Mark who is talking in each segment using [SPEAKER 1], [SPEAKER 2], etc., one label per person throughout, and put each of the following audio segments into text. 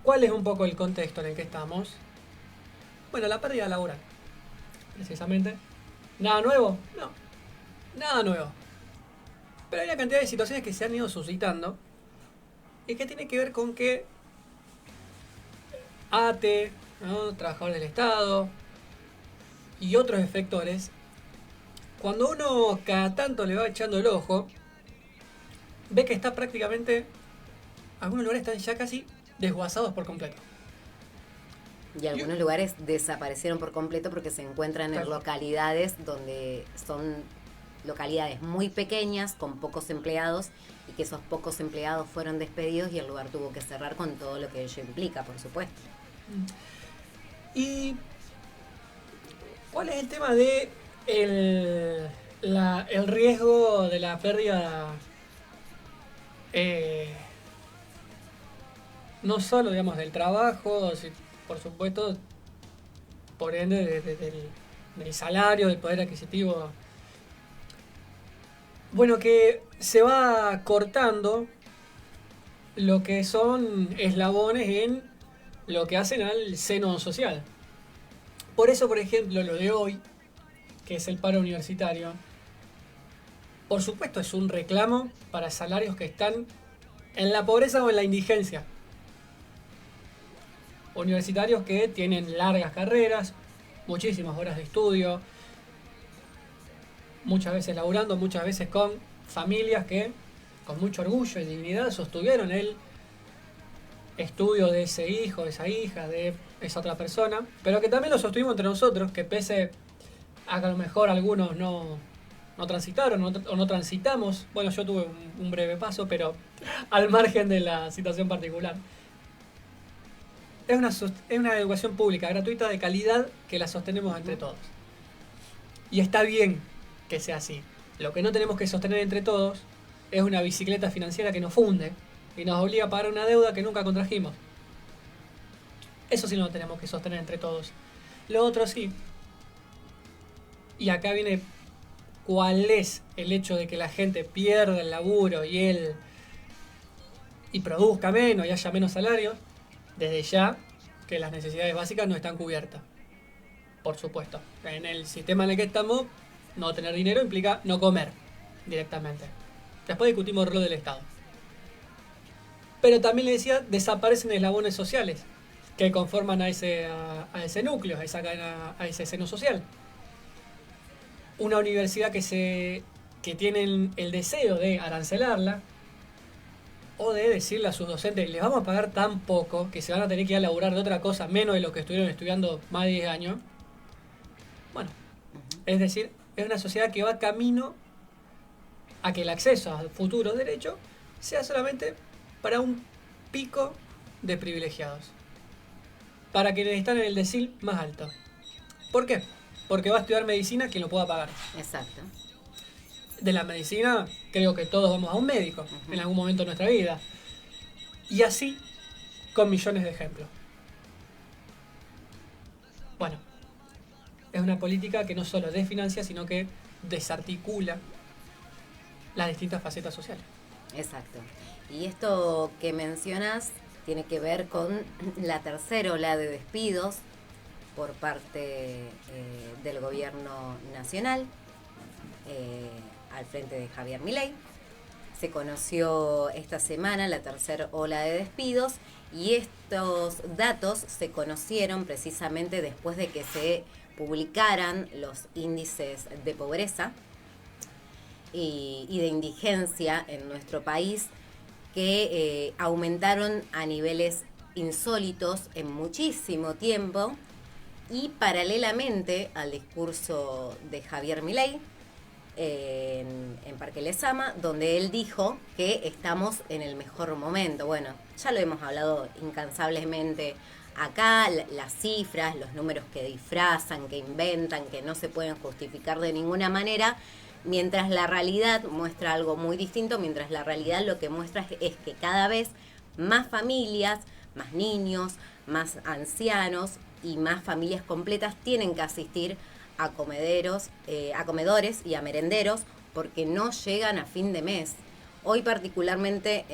[SPEAKER 1] ¿Cuál es un poco el contexto en el que estamos? Bueno, la pérdida laboral, precisamente. ¿Nada nuevo? No, nada nuevo. Pero hay una cantidad de situaciones que se han ido suscitando y que tiene que ver con que ATE, ¿no? Trabajadores del Estado y otros efectores, cuando uno cada tanto le va echando el ojo, ve que está prácticamente, algunos lugares están ya casi desguazados por completo.
[SPEAKER 2] Y
[SPEAKER 1] Y,
[SPEAKER 2] algunos lugares desaparecieron por completo porque se encuentran en
[SPEAKER 1] tal cual.
[SPEAKER 2] localidades donde son localidades muy pequeñas, con pocos empleados, y que esos pocos empleados fueron despedidos y el lugar tuvo que cerrar con todo lo que ello implica, por supuesto.
[SPEAKER 1] ¿Y cuál es el tema de el riesgo de la pérdida? eh, no solo, digamos, del trabajo, por supuesto, por ende del salario, del poder adquisitivo. Bueno, que se va cortando lo que son eslabones en lo que hacen al seno social. Por eso, por ejemplo, lo de hoy, que es el paro universitario, por supuesto es un reclamo para salarios que están en la pobreza o en la indigencia. Universitarios que tienen largas carreras, muchísimas horas de estudio, muchas veces laburando, muchas veces con familias que con mucho orgullo y dignidad sostuvieron el estudio de ese hijo, de esa hija, de esa otra persona, pero que también lo sostuvimos entre nosotros, que pese a que a lo mejor algunos no transitaron o no transitamos, bueno, yo tuve un breve paso, pero al margen de la situación particular. Es una educación pública, gratuita, de calidad, que la sostenemos entre todos. Y está bien que sea así. Lo que no tenemos que sostener entre todos es una bicicleta financiera que nos funde y nos obliga a pagar una deuda que nunca contrajimos. Eso sí no lo tenemos que sostener entre todos. Lo otro sí. Y acá viene cuál es el hecho de que la gente pierda el laburo y produzca menos y haya menos salarios. Desde ya que las necesidades básicas no están cubiertas. Por supuesto. En el sistema en el que estamos, no tener dinero implica no comer directamente. Después discutimos el rol del Estado. Pero también le decía, desaparecen eslabones sociales que conforman a ese núcleo, a esa cadena, a ese seno social. Una universidad que tienen el deseo de arancelarla o de decirle a sus docentes, les vamos a pagar tan poco que se van a tener que ir a laburar de otra cosa menos de lo que estuvieron estudiando más de 10 años. Bueno, es decir, es una sociedad que va camino a que el acceso a futuros derechos sea solamente para un pico de privilegiados. Para quienes están en el decil más alto. ¿Por qué? Porque va a estudiar medicina quien lo pueda pagar.
[SPEAKER 2] Exacto.
[SPEAKER 1] De la medicina, creo que todos vamos a un médico en algún momento de nuestra vida. Y así, con millones de ejemplos. Bueno, es una política que no solo desfinancia, sino que desarticula las distintas facetas sociales.
[SPEAKER 2] Exacto. Y esto que mencionas tiene que ver con la tercera ola de despidos por parte del gobierno nacional al frente de Javier Milei. Se conoció esta semana la tercera ola de despidos y estos datos se conocieron precisamente después de que se publicaran los índices de pobreza y de indigencia en nuestro país, que aumentaron a niveles insólitos en muchísimo tiempo, y paralelamente al discurso de Javier Milei en Parque Lezama, donde él dijo que estamos en el mejor momento. Bueno, ya lo hemos hablado incansablemente acá, las cifras, los números que disfrazan, que inventan, que no se pueden justificar de ninguna manera, mientras la realidad muestra algo muy distinto, mientras la realidad lo que muestra es que cada vez más familias, más niños, más ancianos y más familias completas tienen que asistir a a comedores y a merenderos porque no llegan a fin de mes. Hoy particularmente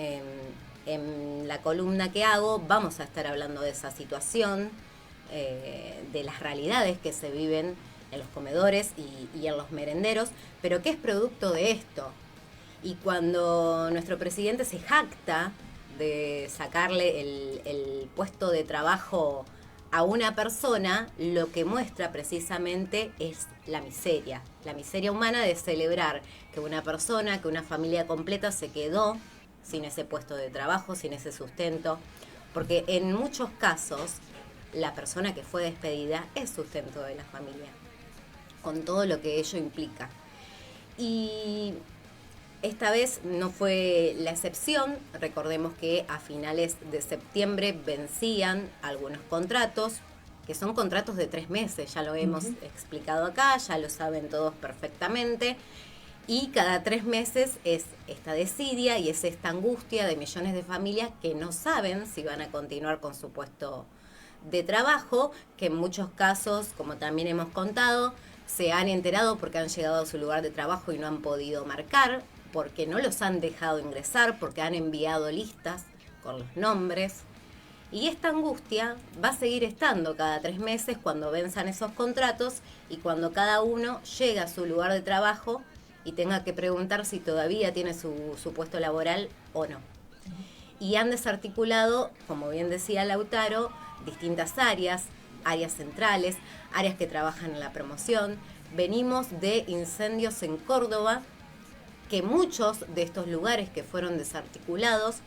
[SPEAKER 2] en la columna que hago vamos a estar hablando de esa situación, de las realidades que se viven en los comedores y en los merenderos, pero que es producto de esto. Y cuando nuestro presidente se jacta de sacarle el puesto de trabajo a una persona, lo que muestra precisamente es la miseria humana de celebrar que una persona, que una familia completa se quedó sin ese puesto de trabajo, sin ese sustento, porque en muchos casos la persona que fue despedida es sustento de la familia, con todo lo que ello implica. Y esta vez no fue la excepción. Recordemos que a finales de septiembre vencían algunos contratos, que son contratos de 3 meses, ya lo hemos explicado acá, ya lo saben todos perfectamente. Y cada 3 meses es esta desidia y es esta angustia de millones de familias que no saben si van a continuar con su puesto de trabajo, que en muchos casos, como también hemos contado, se han enterado porque han llegado a su lugar de trabajo y no han podido marcar, porque no los han dejado ingresar, porque han enviado listas con los nombres. Y esta angustia va a seguir estando cada 3 meses cuando venzan esos contratos y cuando cada uno llega a su lugar de trabajo y tenga que preguntar si todavía tiene su puesto laboral o no. Y han desarticulado, como bien decía Lautaro, distintas áreas centrales, áreas que trabajan en la promoción. Venimos de incendios en Córdoba, que muchos de estos lugares que fueron desarticulados,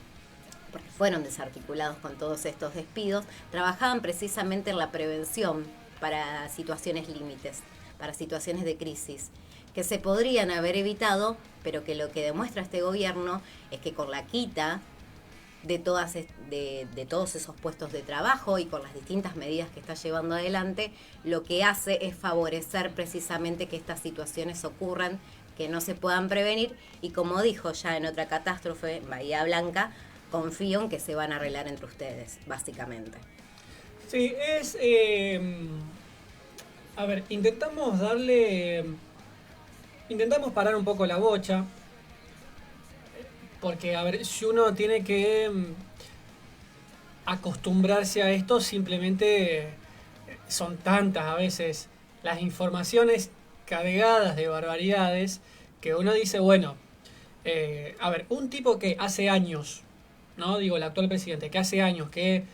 [SPEAKER 2] porque fueron desarticulados con todos estos despidos, trabajaban precisamente en la prevención para situaciones límites, para situaciones de crisis, que se podrían haber evitado, pero que lo que demuestra este gobierno es que con la quita de todos esos puestos de trabajo y con las distintas medidas que está llevando adelante, lo que hace es favorecer precisamente que estas situaciones ocurran, que no se puedan prevenir, y como dijo ya en otra catástrofe, en Bahía Blanca, confío en que se van a arreglar entre ustedes, básicamente.
[SPEAKER 1] Sí, a ver, intentamos parar un poco la bocha, porque, a ver, si uno tiene que acostumbrarse a esto, simplemente son tantas a veces las informaciones cargadas de barbaridades que uno dice, bueno, a ver, un tipo que hace años, ¿no? Digo, el actual presidente, que hace años que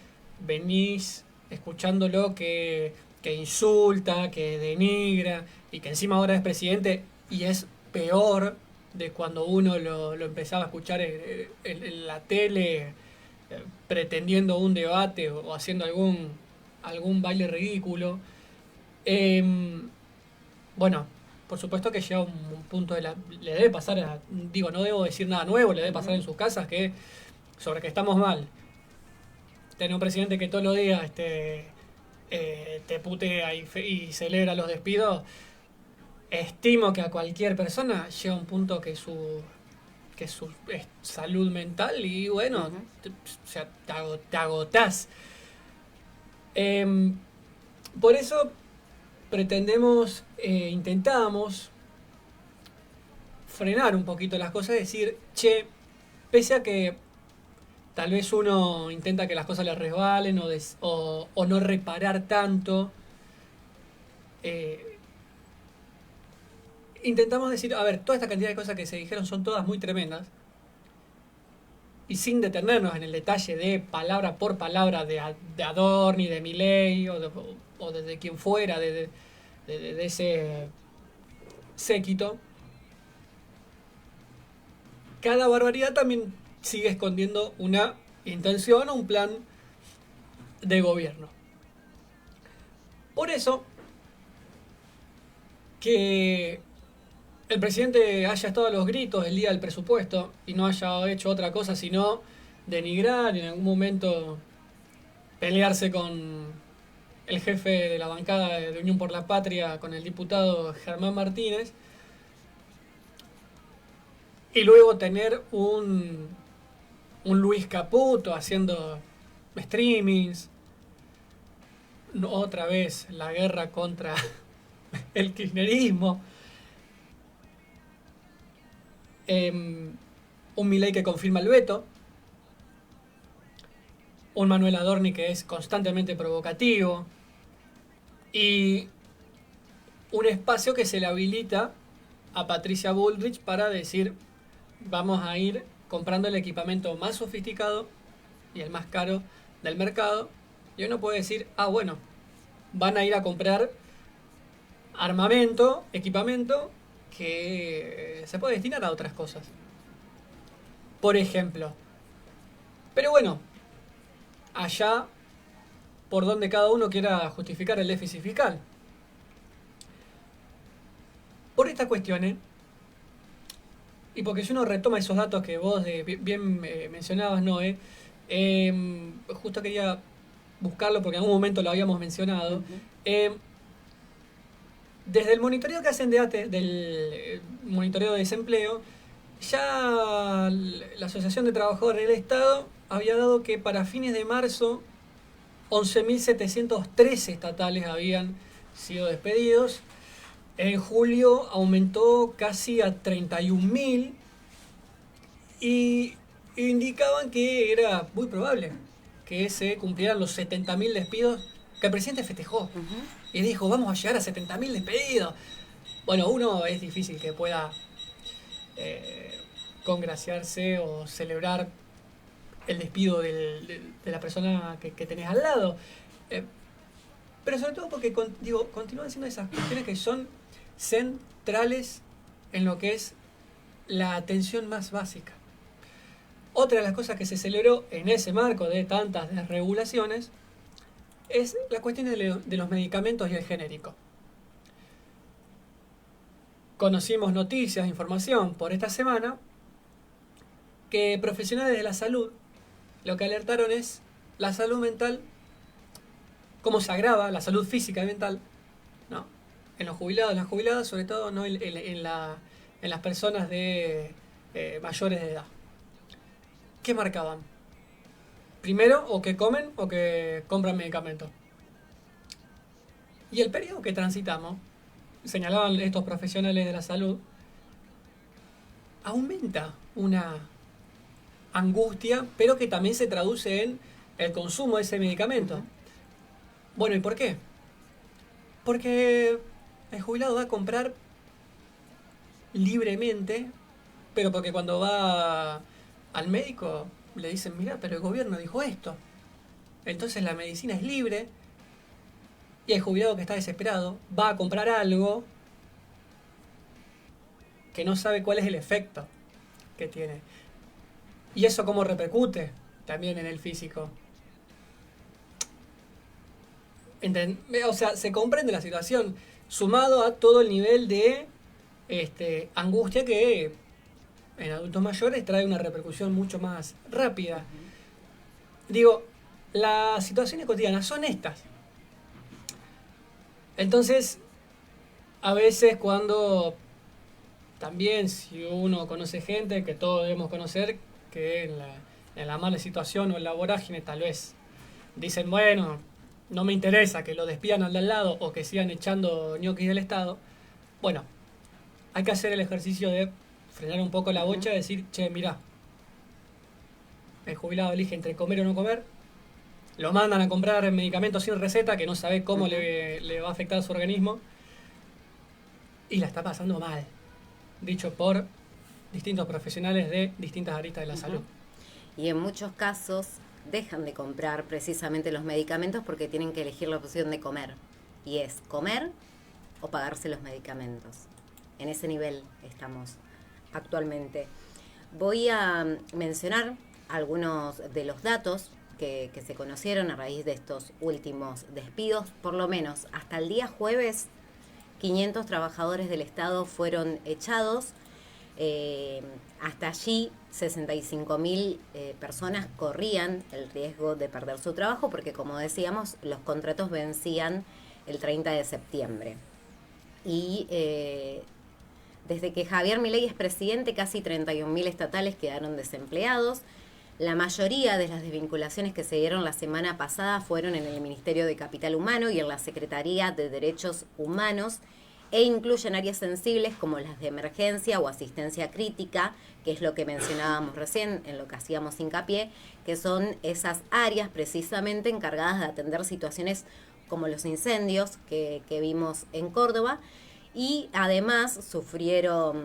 [SPEAKER 1] venís escuchándolo, que insulta, que denigra, y que encima ahora es presidente, y es peor de cuando uno lo empezaba a escuchar en la tele, pretendiendo un debate o haciendo algún baile ridículo. Bueno, por supuesto que llega un punto le debe pasar digo, no debo decir nada nuevo, le debe pasar en sus casas sobre que estamos mal. Tener un presidente que todos los días te putea y celebra los despidos. Estimo que a cualquier persona llega un punto que su salud mental, y bueno, te agotás. Por eso intentamos frenar un poquito las cosas, decir, che, pese a que tal vez uno intenta que las cosas le resbalen o no reparar tanto, intentamos decir, a ver, toda esta cantidad de cosas que se dijeron son todas muy tremendas, y sin detenernos en el detalle de palabra por palabra de Adorni, de Milei o de quien fuera, de ese séquito, cada barbaridad también sigue escondiendo una intención o un plan de gobierno. Por eso, que el presidente haya estado a los gritos el día del presupuesto y no haya hecho otra cosa sino denigrar y en algún momento pelearse con el jefe de la bancada de Unión por la Patria, con el diputado Germán Martínez, y luego tener un Luis Caputo haciendo streamings, otra vez la guerra contra el kirchnerismo, un Milei que confirma el veto, un Manuel Adorni que es constantemente provocativo, y un espacio que se le habilita a Patricia Bullrich para decir, vamos a ir comprando el equipamiento más sofisticado y el más caro del mercado, y uno puede decir, bueno, van a ir a comprar armamento, equipamiento que se puede destinar a otras cosas. Por ejemplo. Pero bueno, allá por donde cada uno quiera justificar el déficit fiscal. Por estas cuestiones, y porque si uno retoma esos datos que vos bien mencionabas, Noé, justo quería buscarlo porque en algún momento lo habíamos mencionado. Desde el monitoreo que hacen del monitoreo de desempleo, ya la Asociación de Trabajadores del Estado había dado que para fines de marzo 11.713 estatales habían sido despedidos. En julio aumentó casi a 31.000 y indicaban que era muy probable que se cumplieran los 70.000 despidos que el presidente festejó. Y dijo, vamos a llegar a 70.000 despedidos. Bueno, uno es difícil que pueda congraciarse o celebrar el despido de la persona que tenés al lado. Pero sobre todo porque, continúan siendo esas cuestiones que son centrales en lo que es la atención más básica. Otra de las cosas que se celebró en ese marco de tantas desregulaciones es la cuestión de los medicamentos y el genérico. Conocimos noticias, información por esta semana, que profesionales de la salud lo que alertaron es la salud mental, cómo se agrava la salud física y mental, ¿no? En los jubilados, en las jubiladas, sobre todo, ¿no? en las personas de mayores de edad. ¿Qué marcaban? Primero, o que comen o que compran medicamentos. Y el periodo que transitamos, señalaban estos profesionales de la salud, aumenta una angustia, pero que también se traduce en el consumo de ese medicamento. Bueno, ¿y por qué? Porque el jubilado va a comprar libremente, pero porque cuando va al médico le dicen, mira, pero el gobierno dijo esto. Entonces la medicina es libre y el jubilado que está desesperado va a comprar algo que no sabe cuál es el efecto que tiene. Y eso cómo repercute también en el físico. O sea, se comprende la situación, sumado a todo el nivel de angustia que en adultos mayores trae una repercusión mucho más rápida. Digo, las situaciones cotidianas son estas. Entonces, a veces cuando también, si uno conoce gente, que todos debemos conocer, que en la mala situación o en la vorágine tal vez dicen, bueno, no me interesa que lo despidan al de al lado o que sigan echando ñoquis del Estado. Bueno, hay que hacer el ejercicio de frenar un poco la bocha y decir, che, mirá, el jubilado elige entre comer o no comer, lo mandan a comprar medicamentos sin receta que no sabe cómo le va a afectar a su organismo y la está pasando mal, dicho por distintos profesionales de distintas aristas de la salud.
[SPEAKER 2] Y en muchos casos dejan de comprar precisamente los medicamentos porque tienen que elegir la opción de comer. Y es comer o pagarse los medicamentos. En ese nivel estamos actualmente. Voy a mencionar algunos de los datos que se conocieron a raíz de estos últimos despidos. Por lo menos hasta el día jueves, 500 trabajadores del Estado fueron echados. Hasta allí 65.000 personas corrían el riesgo de perder su trabajo porque, como decíamos, los contratos vencían el 30 de septiembre. Y desde que Javier Milei es presidente, casi 31.000 estatales quedaron desempleados. La mayoría de las desvinculaciones que se dieron la semana pasada fueron en el Ministerio de Capital Humano y en la Secretaría de Derechos Humanos e incluyen áreas sensibles como las de emergencia o asistencia crítica, que es lo que mencionábamos recién, en lo que hacíamos hincapié, que son esas áreas precisamente encargadas de atender situaciones como los incendios que vimos en Córdoba, y además sufrieron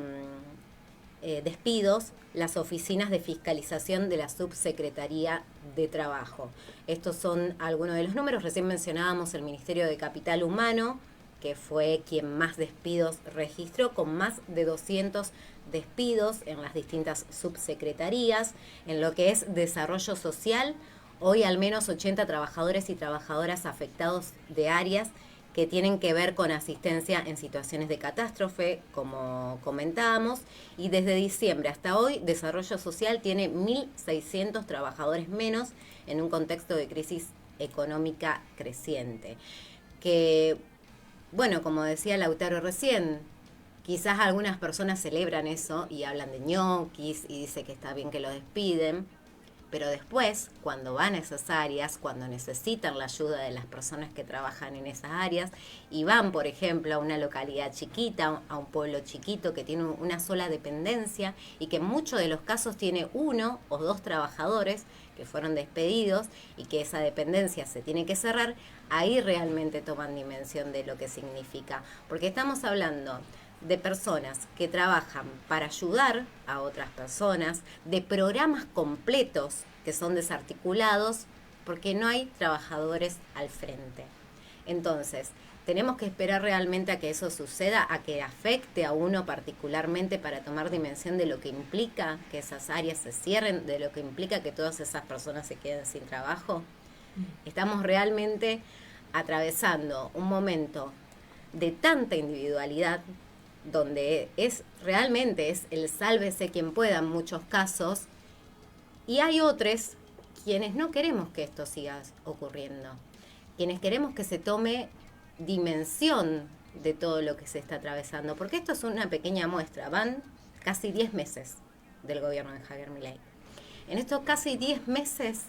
[SPEAKER 2] despidos las oficinas de fiscalización de la Subsecretaría de Trabajo. Estos son algunos de los números. Recién mencionábamos el Ministerio de Capital Humano, que fue quien más despidos registró, con más de 200 despidos en las distintas subsecretarías. En lo que es desarrollo social, hoy al menos 80 trabajadores y trabajadoras afectados de áreas que tienen que ver con asistencia en situaciones de catástrofe, como comentábamos, y desde diciembre hasta hoy, Desarrollo Social tiene 1.600 trabajadores menos en un contexto de crisis económica creciente. Que, bueno, como decía Lautaro recién, quizás algunas personas celebran eso y hablan de ñoquis y dice que está bien que lo despiden, pero después, cuando van a esas áreas, cuando necesitan la ayuda de las personas que trabajan en esas áreas y van, por ejemplo, a una localidad chiquita, a un pueblo chiquito que tiene una sola dependencia y que en muchos de los casos tiene 1 o 2 trabajadores que fueron despedidos y que esa dependencia se tiene que cerrar, ahí realmente toman dimensión de lo que significa. Porque estamos hablando de personas que trabajan para ayudar a otras personas, de programas completos que son desarticulados porque no hay trabajadores al frente. Entonces, tenemos que esperar realmente a que eso suceda, a que afecte a uno particularmente para tomar dimensión de lo que implica que esas áreas se cierren, de lo que implica que todas esas personas se queden sin trabajo. Estamos realmente atravesando un momento de tanta individualidad, donde realmente es el sálvese quien pueda en muchos casos, y hay otros quienes no queremos que esto siga ocurriendo, quienes queremos que se tome dimensión de todo lo que se está atravesando, porque esto es una pequeña muestra. Van casi 10 meses del gobierno de Javier Milei. En estos casi 10 meses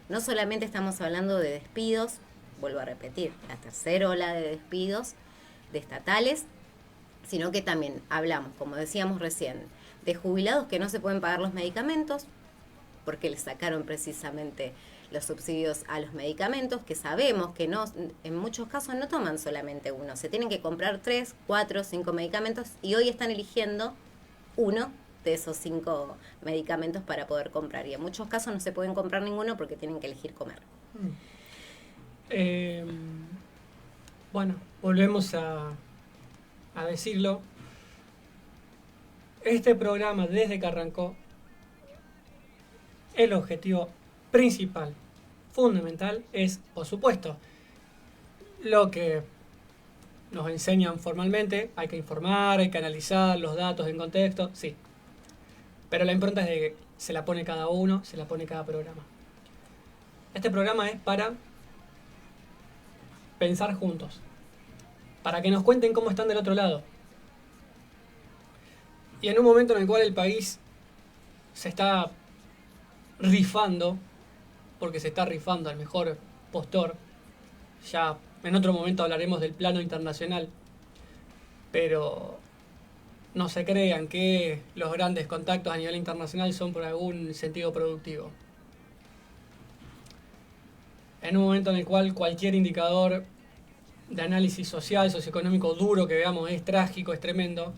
[SPEAKER 2] no solamente estamos hablando de despidos, vuelvo a repetir, la tercera ola de despidos de estatales, sino que también hablamos, como decíamos recién, de jubilados que no se pueden pagar los medicamentos, porque les sacaron precisamente los subsidios a los medicamentos, que sabemos que no, en muchos casos no toman solamente uno, se tienen que comprar 3, 4, 5 medicamentos, y hoy están eligiendo uno de esos 5 medicamentos para poder comprar, y en muchos casos no se pueden comprar ninguno porque tienen que elegir comer.
[SPEAKER 1] Bueno, volvemos a decirlo. Este programa, desde que arrancó, el objetivo principal, fundamental, es, por supuesto, lo que nos enseñan formalmente. Hay que informar, hay que analizar los datos en contexto, sí, pero la impronta es de que se la pone cada uno, se la pone cada programa. Este programa es para pensar juntos, para que nos cuenten cómo están del otro lado. Y en un momento en el cual el país se está rifando, porque se está rifando al mejor postor, ya en otro momento hablaremos del plano internacional, pero no se crean que los grandes contactos a nivel internacional son por algún sentido productivo. En un momento en el cual cualquier indicador de análisis social, socioeconómico duro que veamos es trágico, es tremendo,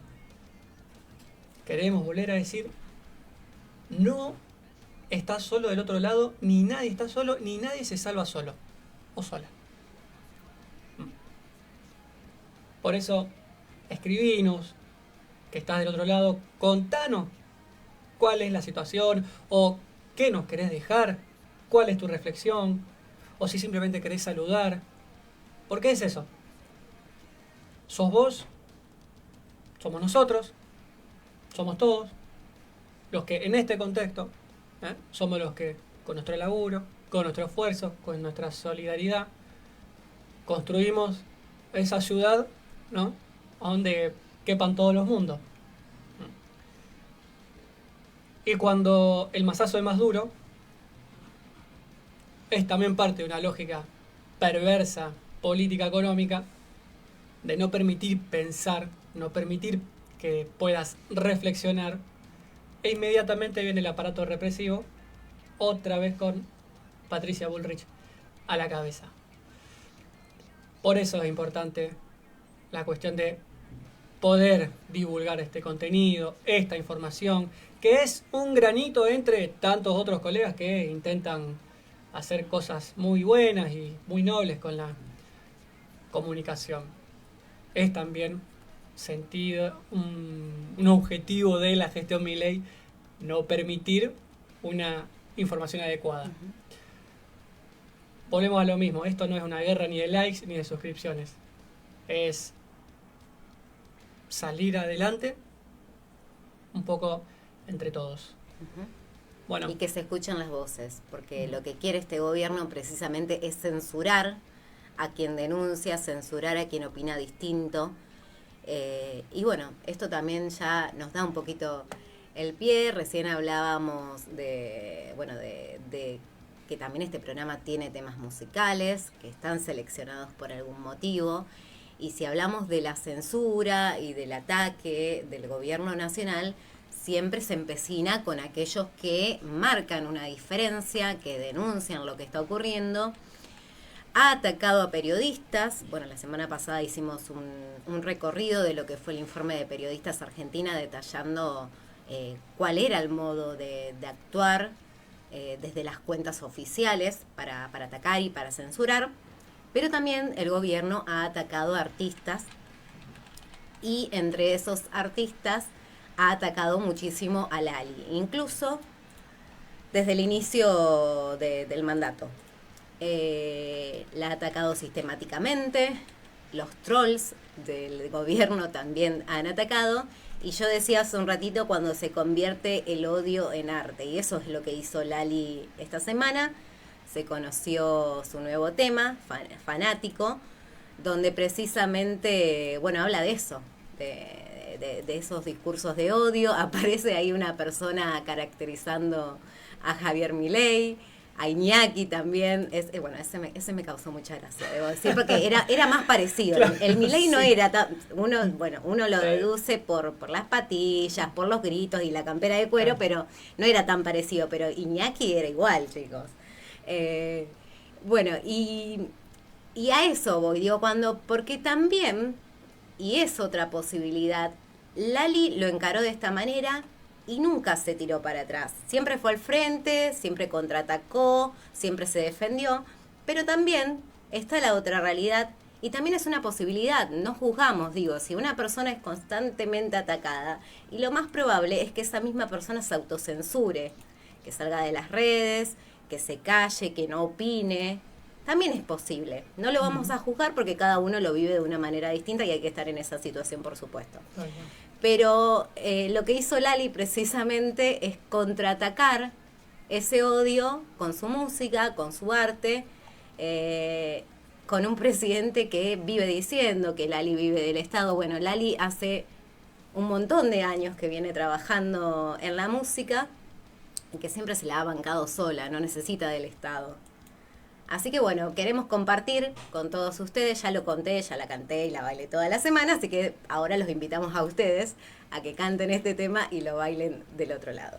[SPEAKER 1] queremos volver a decir: no está solo del otro lado, ni nadie está solo, ni nadie se salva solo o sola. Por eso, escribinos que estás del otro lado, contanos cuál es la situación, o qué nos querés dejar, cuál es tu reflexión, o si simplemente querés saludar. ¿Por qué es eso? Sos vos, somos nosotros, somos todos los que en este contexto somos los que con nuestro laburo, con nuestro esfuerzo, con nuestra solidaridad construimos esa ciudad, ¿no?, donde quepan todos los mundos. Y cuando el mazazo es más duro, es también parte de una lógica perversa, política, económica, de no permitir pensar no permitir que puedas reflexionar, e inmediatamente viene el aparato represivo, otra vez con Patricia Bullrich a la cabeza. Por eso es importante la cuestión de poder divulgar este contenido, esta información, que es un granito entre tantos otros colegas que intentan hacer cosas muy buenas y muy nobles con la comunicación. Es también sentido, un objetivo de la gestión Milei, no permitir una información adecuada.
[SPEAKER 2] Uh-huh.
[SPEAKER 1] Volvemos a lo mismo, esto no es una guerra ni de likes ni de suscripciones, es salir adelante un poco entre todos.
[SPEAKER 2] Uh-huh.
[SPEAKER 1] Bueno.
[SPEAKER 2] Y que se escuchen las voces, porque lo que quiere este gobierno precisamente es censurar a quien denuncia, censurar a quien opina distinto. Y bueno, esto también ya nos da un poquito el pie. Recién hablábamos de que también este programa tiene temas musicales que están seleccionados por algún motivo. Y si hablamos de la censura y del ataque del gobierno nacional, siempre se empecina con aquellos que marcan una diferencia, que denuncian lo que está ocurriendo. Ha atacado a periodistas. Bueno, la semana pasada hicimos un recorrido de lo que fue el informe de Periodistas Argentina, detallando cuál era el modo de actuar desde las cuentas oficiales para atacar y para censurar. Pero también el gobierno ha atacado a artistas, y entre esos artistas ha atacado muchísimo a Lali, incluso desde el inicio del mandato. La ha atacado sistemáticamente, los trolls del gobierno también han atacado, y yo decía hace un ratito, cuando se convierte el odio en arte, y eso es lo que hizo Lali esta semana. Se conoció su nuevo tema, Fanático, donde precisamente, bueno, habla de eso, de esos discursos de odio. Aparece ahí una persona caracterizando a Javier Milei, a Iñaki también. Bueno, ese me causó mucha gracia, debo decir, porque era más parecido. Claro, el Milei no era tan... Uno lo deduce por las patillas, por los gritos y la campera de cuero, pero no era tan parecido. Pero Iñaki era igual, chicos. Bueno, y a eso voy, digo, porque también, y es otra posibilidad, Lali lo encaró de esta manera y nunca se tiró para atrás. Siempre fue al frente, siempre contraatacó, siempre se defendió, pero también está la otra realidad, y también es una posibilidad. No juzgamos, digo, si una persona es constantemente atacada, y lo más probable es que esa misma persona se autocensure, que salga de las redes, que se calle, que no opine, también es posible. No lo vamos a juzgar porque cada uno lo vive de una manera distinta y hay que estar en esa situación, por supuesto. Pero lo que hizo Lali precisamente es contraatacar ese odio con su música, con su arte, con un presidente que vive diciendo que Lali vive del Estado. Bueno, Lali hace un montón de años que viene trabajando en la música, y que siempre se la ha bancado sola, no necesita del Estado. Así que bueno, queremos compartir con todos ustedes. Ya lo conté, ya la canté y la bailé toda la semana, así que ahora los invitamos a ustedes a que canten este tema y lo bailen del otro lado.